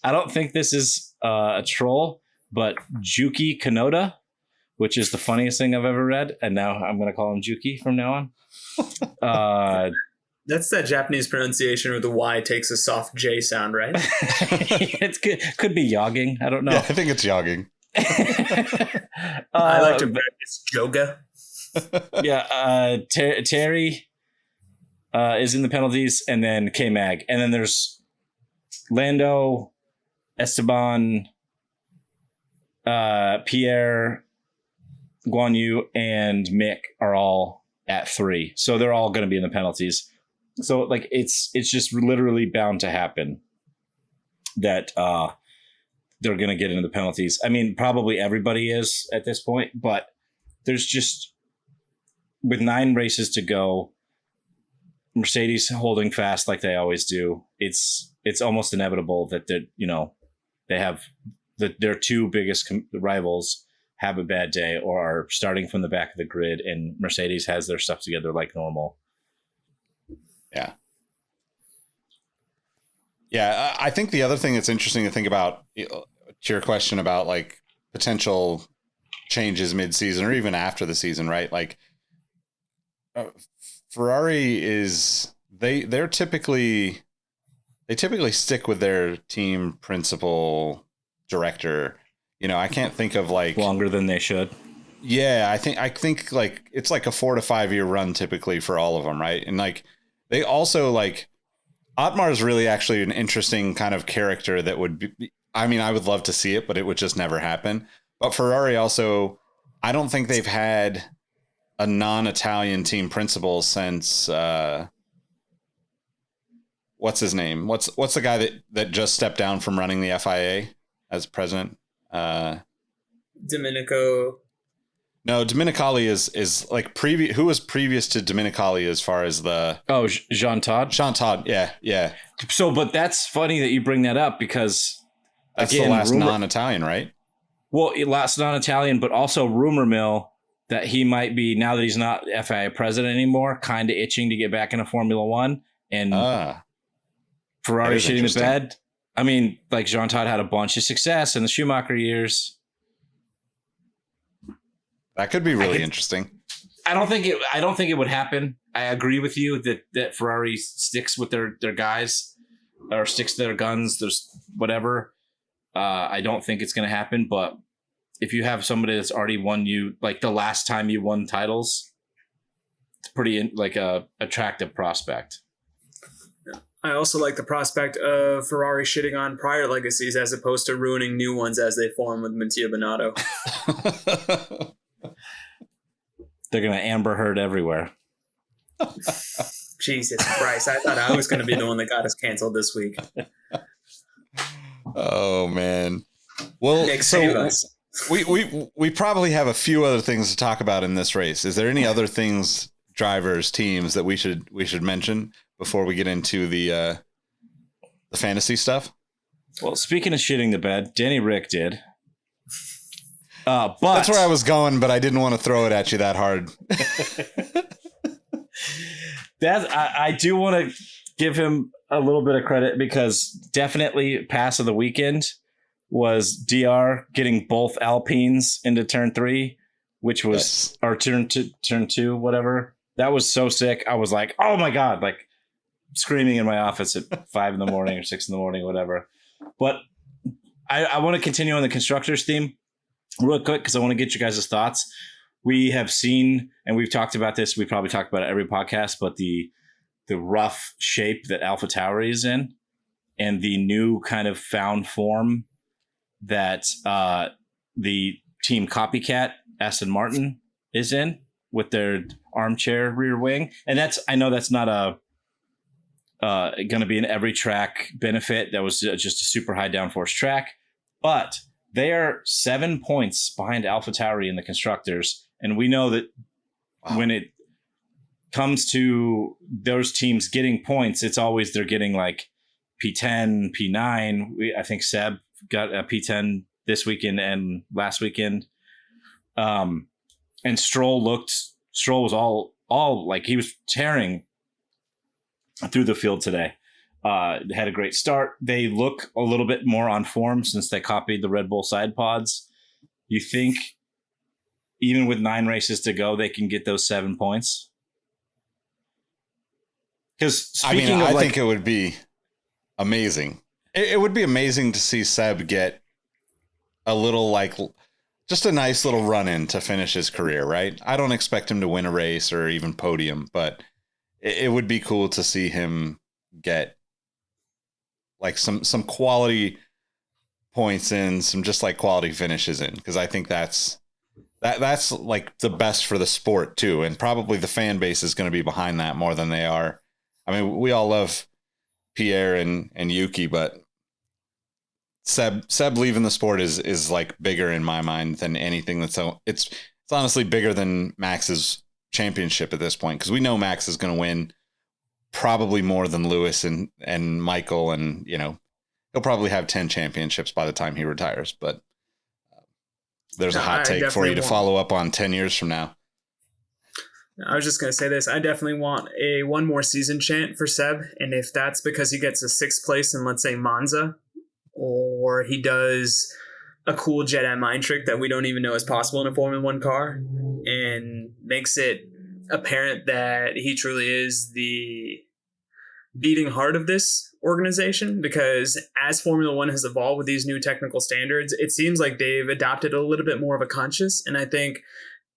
I don't think this is a troll, but Juki Kanoda, which is the funniest thing I've ever read, and now I'm going to call him Juki from now on. That's that Japanese pronunciation where the Y takes a soft J sound, right? It could be yogging. I don't know. Yeah, I think it's yogging. I like to practice yoga. Yeah, Terry is in the penalties, and then K-Mag. And then there's Lando, Esteban, Pierre, Guan Yu, and Mick are all at 3. So they're all going to be in the penalties. So like it's just literally bound to happen that they're going to get into the penalties. I mean, probably everybody is at this point, but there's just, with 9 races to go, Mercedes holding fast like they always do. It's almost inevitable that they have their 2 biggest rivals have a bad day or are starting from the back of the grid, and Mercedes has their stuff together like normal. Yeah. Yeah. I think the other thing that's interesting to think about, to your question about like potential changes mid-season or even after the season, right? Like Ferrari is they typically stick with their team principal director. I can't think of like longer than they should. Yeah, I think like it's like a 4 to 5 year run typically for all of them, right? And like they also like Otmar is really actually an interesting kind of character that would be. I mean, I would love to see it, but it would just never happen. But Ferrari also, I don't think they've had a non-Italian team principal since what's his name? What's the guy that just stepped down from running the FIA as president? Domenico. No, Domenicali is like previous. Who was previous to Domenicali as far as the? Oh, Jean Todt. Jean Todt. Yeah. So, but that's funny that you bring that up because that's the last non-Italian, right? Well, last non-Italian, but also rumor mill that he might be, now that he's not FIA president anymore, kind of itching to get back into Formula One, and Ferrari shitting the bed. I mean, like Jean Todt had a bunch of success in the Schumacher years. That could be really interesting. I don't think it would happen. I agree with you that Ferrari sticks with their guys or sticks to their guns. There's whatever. I don't think it's going to happen. But if you have somebody that's already won you, like the last time you won titles, it's pretty like a attractive prospect. I also like the prospect of Ferrari shitting on prior legacies as opposed to ruining new ones as they form with Mattia Binotto. They're going to Amber Heard everywhere. Jesus Christ. I thought I was going to be the one that got us canceled this week. Oh, man. Well, Nick, save us. We probably have a few other things to talk about in this race. Is there any other things, drivers, teams that we should mention before we get into the fantasy stuff? Well, speaking of shitting the bed, Danny Rick did. But that's where I was going, but I didn't want to throw it at you that hard. I do want to give him a little bit of credit because definitely pass of the weekend was DR getting both Alpines into turn 3, which was or turn 2, whatever. That was so sick. I was like, oh my God, like screaming in my office at 5 a.m. or 6 a.m, whatever. But I want to continue on the constructors theme real quick because I want to get you guys' thoughts. We have seen, and we've talked about this, we probably talk about it every podcast, but the rough shape that AlphaTauri is in and the new kind of found form that the team copycat Aston Martin is in with their armchair rear wing. And I know that's not a going to be an every track benefit. That was just a super high downforce track, but they are 7 points behind AlphaTauri in the constructors. And we know that when it comes to those teams getting points, it's always they're getting like P10, P9. I think Seb got a P10 this weekend and last weekend. And Stroll was all like he was tearing through the field today. They had a great start. They look a little bit more on form since they copied the Red Bull side pods. You think even with 9 races to go, they can get those 7 points? Because I think it would be amazing. It would be amazing to see Seb get a little just a nice little run in to finish his career, right? I don't expect him to win a race or even podium, but it would be cool to see him get like some quality points in, some just like quality finishes in, because I think that's like the best for the sport too, and probably the fan base is going to be behind that more than they are. I mean, we all love Pierre and Yuki, but Seb leaving the sport is like bigger in my mind than anything it's honestly bigger than Max's championship at this point, because we know Max is going to win probably more than Lewis and Michael, and he'll probably have 10 championships by the time he retires. But there's a hot take for you to follow up on 10 years from now. I was just going to say this. I definitely want a one more season chant for Seb. And if that's because he gets a 6th place in, let's say, Monza, or he does a cool Jedi mind trick that we don't even know is possible in a Formula 1 car and makes it apparent that he truly is the beating heart of this organization, because as Formula 1 has evolved with these new technical standards, it seems like they've adopted a little bit more of a conscious. And I think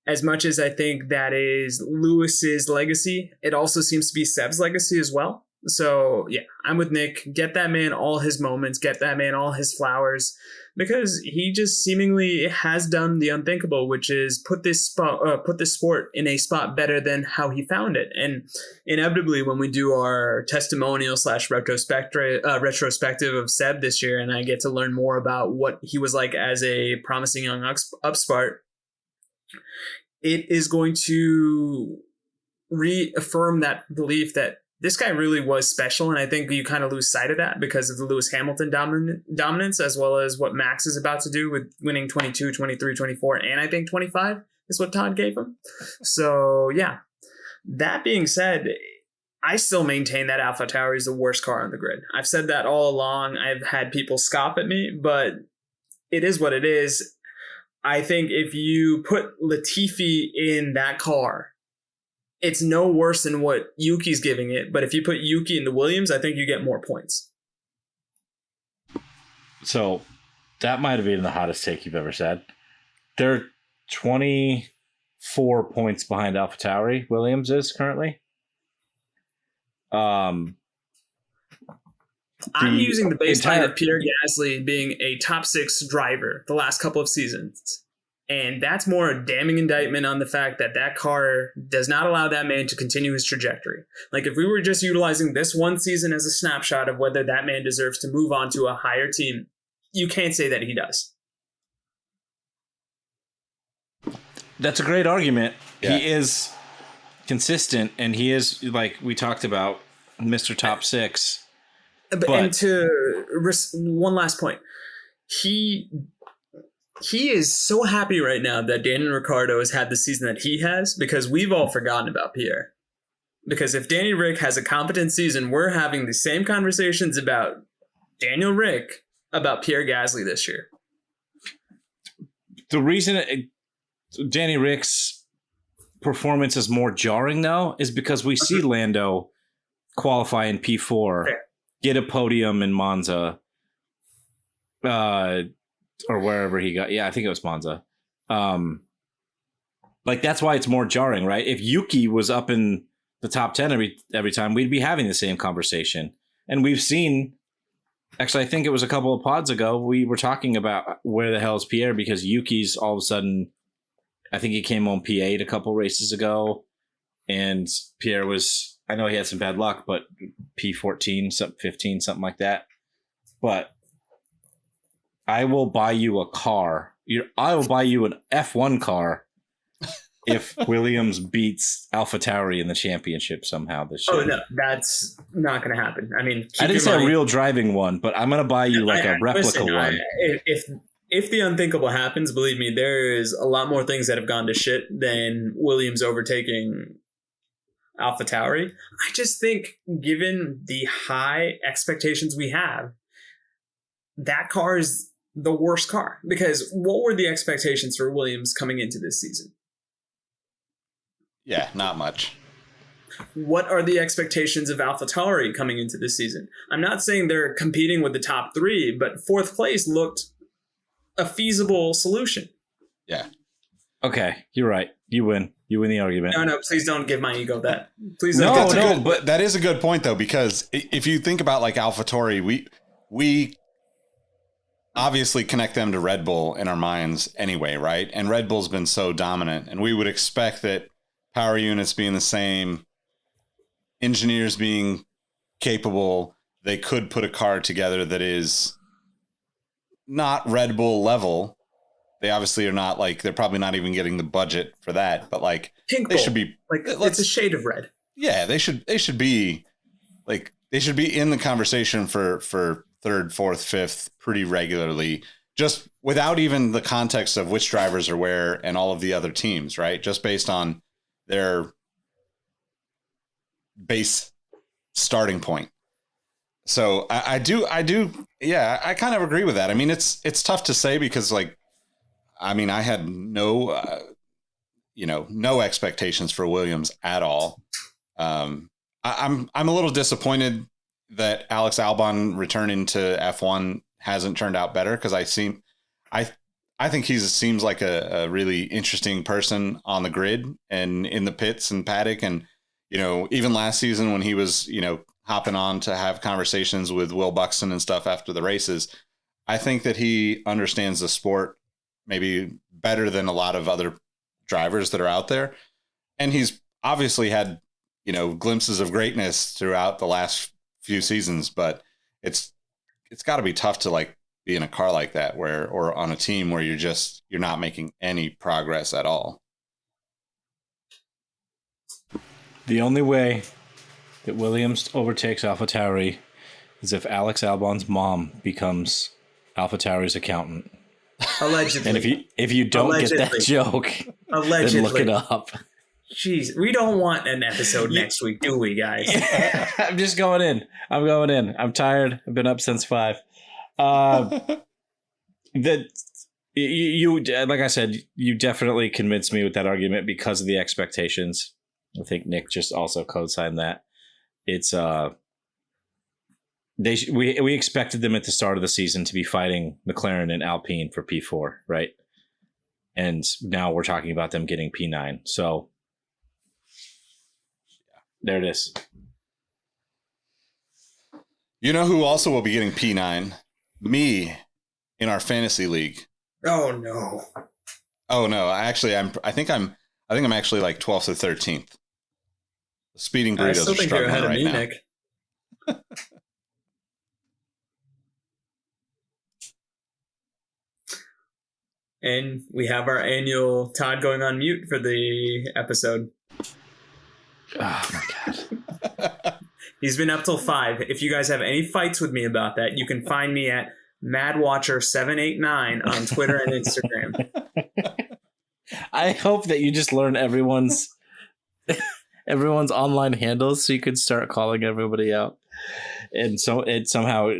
as much as I think that is Lewis's legacy, it also seems to be Seb's legacy as well. So yeah, I'm with Nick. Get that man all his moments, get that man all his flowers, because he just seemingly has done the unthinkable, which is put this sport in a spot better than how he found it. And inevitably, when we do our testimonial / retrospective of Seb this year, and I get to learn more about what he was like as a promising young upstart, it is going to reaffirm that belief that this guy really was special. And I think you kind of lose sight of that because of the Lewis Hamilton dominance, as well as what Max is about to do with winning 22, 23, 24, and I think 25 is what Todd gave him. So yeah, that being said, I still maintain that AlphaTauri is the worst car on the grid. I've said that all along. I've had people scoff at me, but it is what it is. I think if you put Latifi in that car, it's no worse than what Yuki's giving it. But if you put Yuki into Williams, I think you get more points. So that might have been the hottest take you've ever said. They're 24 points behind AlphaTauri. Williams is currently. I'm using the baseline of Pierre Gasly being a top 6 driver the last couple of seasons. And that's more a damning indictment on the fact that that car does not allow that man to continue his trajectory. Like, if we were just utilizing this one season as a snapshot of whether that man deserves to move on to a higher team, you can't say that he does. That's a great argument. Yeah. He is consistent, and he is, like we talked about, Mr. Top 6. And one last point, he is so happy right now that Daniel Ricciardo has had the season that he has, because we've all forgotten about Pierre. Because if Danny Rick has a competent season, we're having the same conversations about Daniel Rick about Pierre Gasly this year. The reason Danny Rick's performance is more jarring, though, is because we see Lando qualify in P4, get a podium in Monza, or wherever he got. Yeah, I think it was Monza. Like, that's why it's more jarring, right? If Yuki was up in the top 10 every time, we'd be having the same conversation. And we've seen, actually, I think it was a couple of pods ago, we were talking about where the hell is Pierre, because Yuki's all of a sudden, I think he came on P8 a couple races ago, and Pierre was, I know he had some bad luck, but P14, 15, something like that. But I will buy you a car. I will buy you an F1 car if Williams beats AlphaTauri in the championship somehow this year. Oh, no, that's not going to happen. I mean, I didn't say a real driving one, but I'm going to buy you like a replica one. If the unthinkable happens, believe me, there is a lot more things that have gone to shit than Williams overtaking AlphaTauri. I just think, given the high expectations we have, that car is the worst car. Because what were the expectations for Williams coming into this season? Yeah, not much. What are the expectations of AlphaTauri coming into this season? I'm not saying they're competing with the top three, but fourth place looked a feasible solution. Yeah. Okay, you're right. You win. You win the argument. No, please don't give my ego that. Please No, don't. but that is a good point though, because if you think about like AlphaTauri, we obviously connect them to Red Bull in our minds anyway, right? And Red Bull's been so dominant, and we would expect that power units being the same, engineers being capable, they could put a car together that is not Red Bull level. They obviously are not, like, they're probably not even getting the budget for that, but like Pink they Bull. should be like it's a shade of red. Yeah, they should be like, they should be in the conversation for third, fourth, fifth pretty regularly, just without even the context of which drivers are where and all of the other teams, right? Just based on their base starting point. So I do. Yeah, I kind of agree with that. I mean, it's tough to say because, like, I mean, I had no expectations for Williams at all. I'm a little disappointed that Alex Albon returning to F1 hasn't turned out better, because I think he seems like a really interesting person on the grid and in the pits and paddock. And, even last season when he was, hopping on to have conversations with Will Buxton and stuff after the races, I think that he understands the sport maybe better than a lot of other drivers that are out there. And he's obviously had, glimpses of greatness throughout the last few seasons, but it's got to be tough to, like, be in a car like that or on a team where you're not making any progress at all. The only way that Williams overtakes AlphaTauri is if Alex Albon's mom becomes AlphaTauri's accountant. Allegedly. And if you don't get that joke, then look it up. Jeez, we don't want an episode next week, do we, guys? I'm just going in. I'm tired. I've been up since 5. You like I said, you definitely convinced me with that argument because of the expectations. I think Nick just also co-signed that. It's we expected them at the start of the season to be fighting McLaren and Alpine for P4, right? And now we're talking about them getting P9. So there it is. You know who also will be getting P9? Me, in our fantasy league. Oh no. I think I'm actually like 12th or 13th. The speeding burritos I still think you're ahead of me, Nick. And we have our annual Todd going on mute for the episode. Oh my God. He's been up till 5. If you guys have any fights with me about that, you can find me at MadWatcher789 on Twitter and Instagram. I hope that you just learn everyone's online handles so you could start calling everybody out. And so it somehow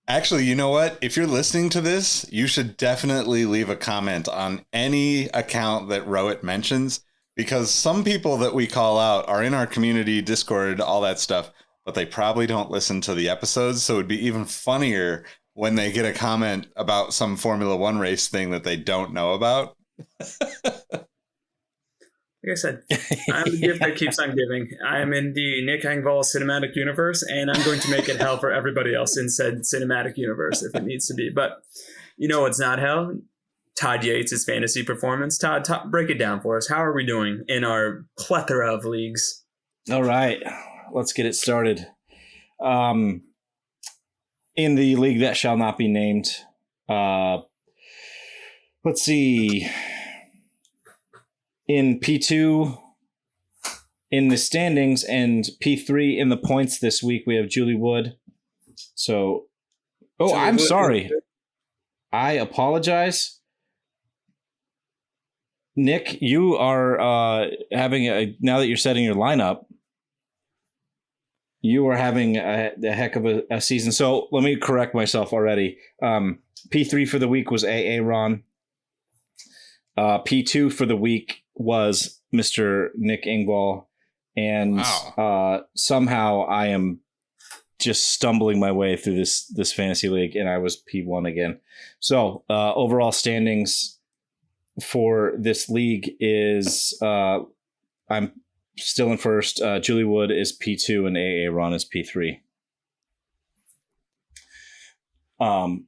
actually, you know what? If you're listening to this, you should definitely leave a comment on any account that Rohit mentions, because some people that we call out are in our community, Discord, all that stuff, but they probably don't listen to the episodes. So it'd be even funnier when they get a comment about some Formula One race thing that they don't know about. Like I said, I'm the gift that keeps on giving. I'm in the Nick Engvall cinematic universe, and I'm going to make it hell for everybody else in said cinematic universe if it needs to be. But you know what's not hell? Todd Yates' fantasy performance. Todd, break it down for us. How are we doing in our plethora of leagues? All right. let's get it started. In the league that shall not be named, let's see. In P2, in the standings, and P3 in the points this week, we have Julie Wood. So, I'm sorry. I apologize. Nick, you are now that you're setting your lineup, you are having a heck of a season. So let me correct myself already. P3 for the week was AA Ron. P2 for the week was Mr. Nick Engvall. And somehow I am just stumbling my way through this fantasy league, and I was P1 again. So overall standings for this league is I'm still in first. Julie Wood is P2 and AA Ron is P3.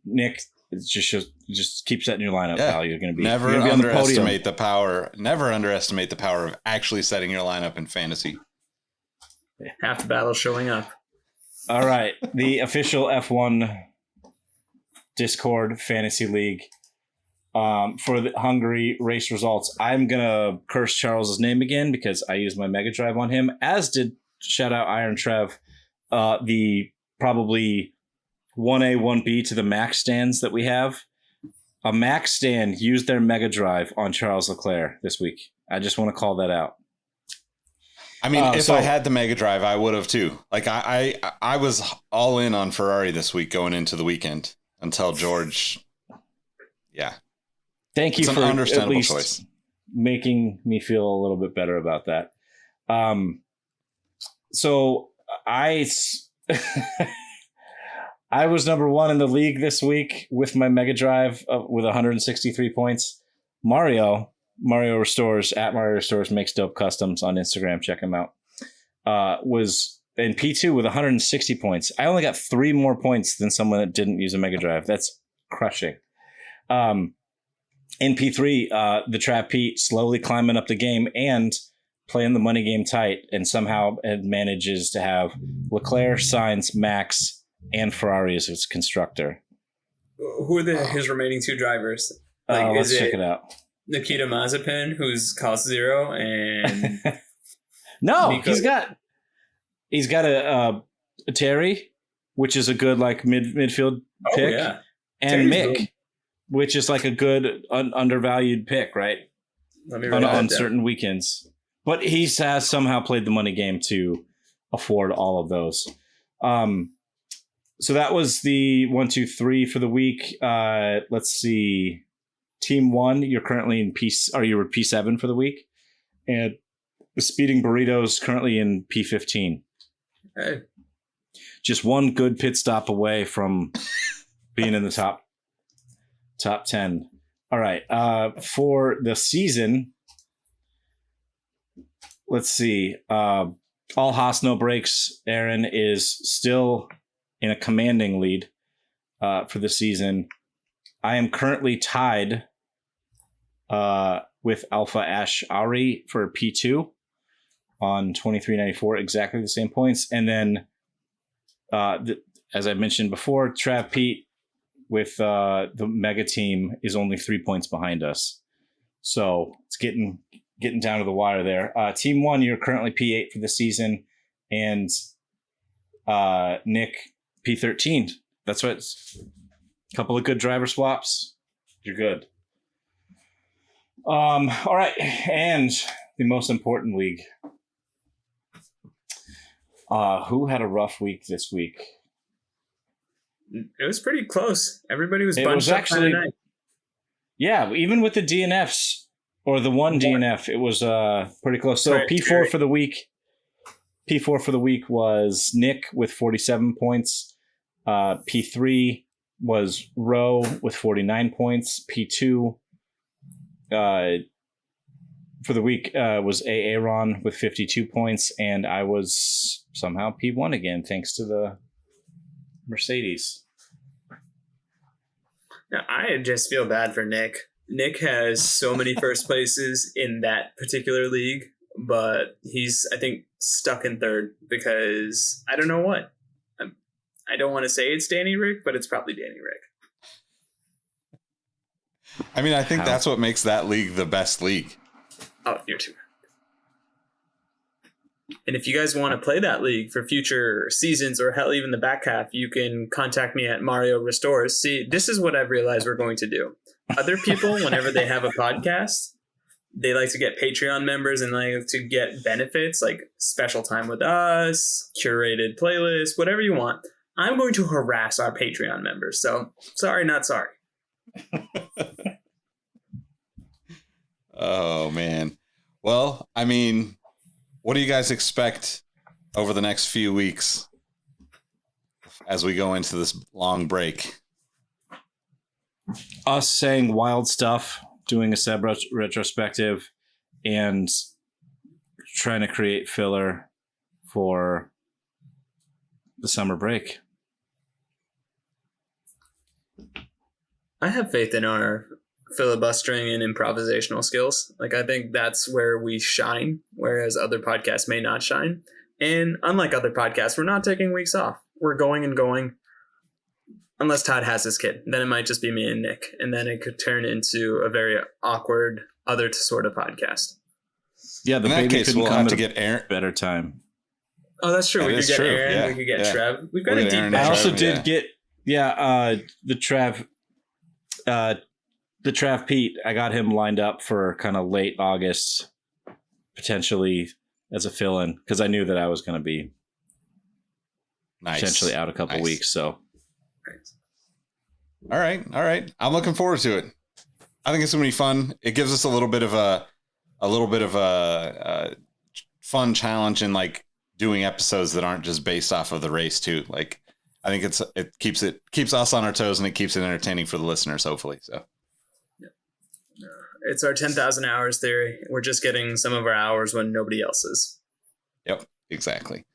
Nick, just keep setting your lineup, pal. You're going to be never on the underestimate the power. Never underestimate the power of actually setting your lineup in fantasy. Half the battle showing up. All right, the official F1 Discord Fantasy League. For the Hungary race results, I'm going to curse Charles's name again because I used my Mega Drive on him, as did shout out Iron Trev, the probably 1A, 1B to the max stands that we have. A max stand used their Mega Drive on Charles Leclerc this week. I just want to call that out. I mean, if I had the Mega Drive, I would have too. Like I was all in on Ferrari this week going into the weekend until George. Yeah. Thank you for an understandable at least choice. Making me feel a little bit better about that. So I was number one in the league this week with my Mega Drive with 163 points. Mario Restores at Mario Restores makes dope customs on Instagram. Check him out. Was in P2 with 160 points. I only got 3 more points than someone that didn't use a Mega Drive. That's crushing. In P3, the Trap Pete slowly climbing up the game and playing the money game tight, and somehow it manages to have Leclerc, Sainz, Max, and Ferrari as its constructor. Who are his remaining 2 drivers? Let's check it out. Nikita Mazepin, who's cost 0, and no, he's got a Terry, which is a good midfield pick, and Terry's Mick. Good. Which is like a good undervalued pick, right? On certain weekends. But he has somehow played the money game to afford all of those. So that was the 1, 2, 3 for the week. Let's see. Team 1, you're currently in you were P7 for the week. And the Speeding Burritos currently in P15. Hey. Just one good pit stop away from being in the top 10. All right. For the season, let's see. All Haas, no breaks. Aaron is still in a commanding lead for the season. I am currently tied with Alpha Ash Ari for P2 on 2394, exactly the same points. And then, as I mentioned before, Trav Pete with the Mega Team is only 3 points behind us. So it's getting down to the wire there. Team 1, you're currently P8 for the season. And Nick, P13. That's what it's a couple of good driver swaps. You're good. All right. And the most important league. Who had a rough week this week? It was pretty close. Everybody was bunched up actually, tonight. Yeah, even with the DNFs or the one DNF, it was pretty close. So P4 for the week. P4 for the week was Nick with 47 points. P3 was Roe with 49 points. P2 for the week was Aaron with 52 points, and I was somehow P1 again thanks to the Mercedes. Now, I just feel bad for Nick. Nick has so many first places in that particular league. but he's, I think, stuck in third because I don't know what. I don't want to say it's Danny Rick, but it's probably Danny Rick. I mean, I think that's what makes that league the best league. Oh, you're too. And if you guys want to play that league for future seasons or hell, even the back half, you can contact me at Mario Restores. See, this is what I've realized we're going to do. Other people, whenever they have a podcast, they like to get Patreon members and like to get benefits like special time with us, curated playlists, whatever you want. I'm going to harass our Patreon members. So sorry, not sorry. Oh, man. Well, I mean, what do you guys expect over the next few weeks as we go into this long break? Us saying wild stuff, doing a sub retrospective, and trying to create filler for the summer break. I have faith in our filibustering and improvisational skills. Like, I think that's where we shine, whereas other podcasts may not shine. And unlike other podcasts, we're not taking weeks off. We're going and going. Unless Todd has his kid. Then it might just be me and Nick. And then it could turn into a very awkward other sort of podcast. Yeah, the in that baby case, couldn't we'll come have at to a get Aaron. better time. Oh, that's true. That We could is get true. Aaron. Yeah. We could get Yeah. Trev. We've got We'll a get deep Aaron bench. I also Trev, did get the Trav Pete. I got him lined up for kind of late August, potentially as a fill-in, because I knew that I was going to be potentially out a couple weeks. So, all right. I'm looking forward to it. I think it's gonna be fun. It gives us a little bit of a fun challenge in like doing episodes that aren't just based off of the race too. Like, I think it keeps us on our toes and it keeps it entertaining for the listeners, hopefully. So. It's our 10,000 hours theory. We're just getting some of our hours when nobody else is. Yep, exactly.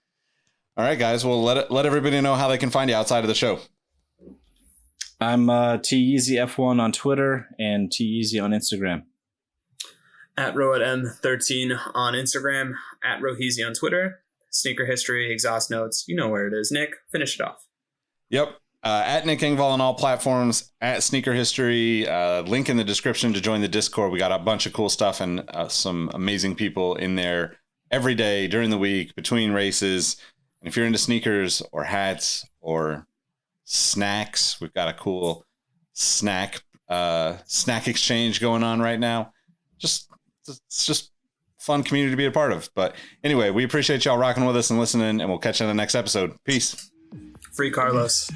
All right, guys. Well, let everybody know how they can find you outside of the show. I'm TEasyF1 on Twitter and TEasy on Instagram. At RohitM13 on Instagram. At Roheezy on Twitter. Sneaker History, Exhaust Notes. You know where it is. Nick, finish it off. Yep. At Nick Engvall on all platforms, at Sneaker History, link in the description to join the Discord. We got a bunch of cool stuff and some amazing people in there every day during the week between races. And if you're into sneakers or hats or snacks, we've got a cool snack exchange going on right now. It's just fun community to be a part of. But anyway, we appreciate y'all rocking with us and listening, and we'll catch you on the next episode. Peace. Free Carlos.